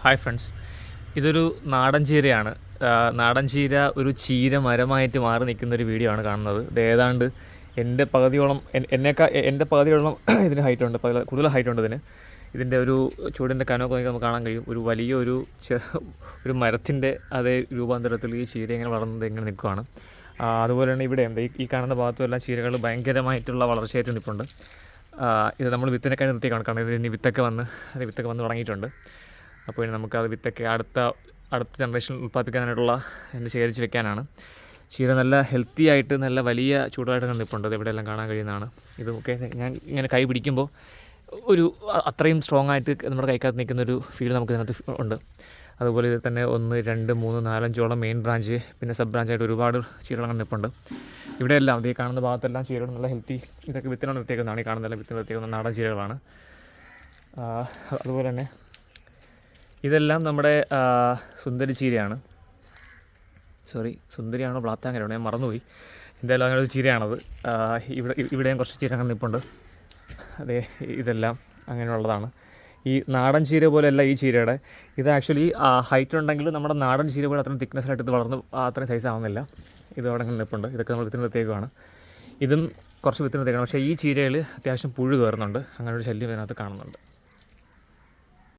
Hi friends, ഇതൊരു നാടൻ ചീരയാണ്. നാടൻ ചീര ഒരു ചീര മരമായിട്ട് മാറി നിൽക്കുന്നൊരു വീഡിയോ ആണ് കാണുന്നത്. ഇത് ഏതാണ്ട് എൻ്റെ പകുതിയോളം എൻ്റെ പകുതിയോളം ഇതിന് ഹൈറ്റുണ്ട്, കൂടുതൽ ഹൈറ്റുണ്ട് ഇതിൻ്റെ ഒരു ചൂടിൻ്റെ കനമൊക്കെ നമുക്ക് കാണാൻ കഴിയും. ഒരു വലിയ ഒരു മരത്തിൻ്റെ അതേ രൂപാന്തരത്തിൽ ഈ ചീര ഇങ്ങനെ വളർന്നത് ഇങ്ങനെ നിൽക്കുകയാണ്. അതുപോലെ തന്നെ ഇവിടെ എന്താ ഈ കാണുന്ന ഭാഗത്തുമെല്ലാം ചീരകൾ ഭയങ്കരമായിട്ടുള്ള വളർച്ചയായിട്ട് നിൽപ്പുണ്ട്. ഇത് നമ്മൾ വിത്തിനൊക്കെ നിർത്തിയാണ്, കാരണം ഇത് ഇനി വിത്തൊക്കെ വന്ന് തുടങ്ങിയിട്ടുണ്ട്. അപ്പോൾ ഇനി നമുക്കത് വിത്തൊക്കെ അടുത്ത ജനറേഷൻ ഉൽപ്പാദിപ്പിക്കാനായിട്ടുള്ള ശേഖരിച്ച് വെക്കാനാണ്. ചീര നല്ല ഹെൽത്തി ആയിട്ട് നല്ല വലിയ ചൂടായിട്ട് നിൽപ്പുണ്ട്. ഇവിടെയെല്ലാം കാണാൻ കഴിയുന്നതാണ്. ഇതൊക്കെ ഞാൻ ഇങ്ങനെ കൈ പിടിക്കുമ്പോൾ ഒരു അത്രയും സ്ട്രോങ് ആയിട്ട് നമ്മുടെ കൈക്കകത്ത് നിൽക്കുന്നൊരു ഫീൽ നമുക്ക് ഇതിനകത്ത് ഉണ്ട്. അതുപോലെ ഇതിൽ തന്നെ 1, 2, 3, 4, 5 മെയിൻ ബ്രാഞ്ച്, പിന്നെ സബ് ബ്രാഞ്ചായിട്ട് ഒരുപാട് ചീരകൾ നിൽപ്പുണ്ട്. ഇവിടെയെല്ലാം ഈ കാണുന്ന ഭാഗത്തെല്ലാം ചീരകൾ നല്ല ഹെൽത്തി, ഇതൊക്കെ വിത്തിനാണ് നിർത്തിയേക്കുന്നതാണ്. ഈ കാണുന്നതെല്ലാം വിത്തിന് നിർത്തിയേക്കുന്ന നാടൻ ചീരകളാണ്. അതുപോലെ തന്നെ ഇതെല്ലാം നമ്മുടെ സുന്ദരി ചീരയാണ്. സുന്ദരിയാണോ ബ്ലാത്താങ്കരയാണോ ഞാൻ മറന്നുപോയി. എന്തായാലും അങ്ങനെ ഒരു ചീരയാണത്. ഇവിടെയും കുറച്ച് ചീര അങ്ങനെ നിൽപ്പുണ്ട്. അതെ, ഇതെല്ലാം അങ്ങനെയുള്ളതാണ്. ഈ നാടൻ ചീര പോലെയല്ല ഈ ചീരയുടെ. ഇത് ആക്ച്വലി ഹൈറ്റ് ഉണ്ടെങ്കിലും നമ്മുടെ നാടൻ ചീര പോലെ അത്രയും തിക്നെസ്സായിട്ട് ഇത് വളർന്ന് അത്രയും സൈസ് ആവുന്നില്ല. ഇത് അവിടെ അങ്ങനെ നിൽപ്പുണ്ട്. ഇതൊക്കെ നമ്മൾ വിത്തിന് നിർത്തിയേക്കുവാണ്. ഇതും കുറച്ച് വിത്തിന് നിർത്തിയേക്കണം. പക്ഷേ ഈ ചീരയിൽ അത്യാവശ്യം പുഴു കയറുന്നുണ്ട്. അങ്ങനെ ഒരു ശല്യം ഇതിനകത്ത് കാണുന്നുണ്ട്.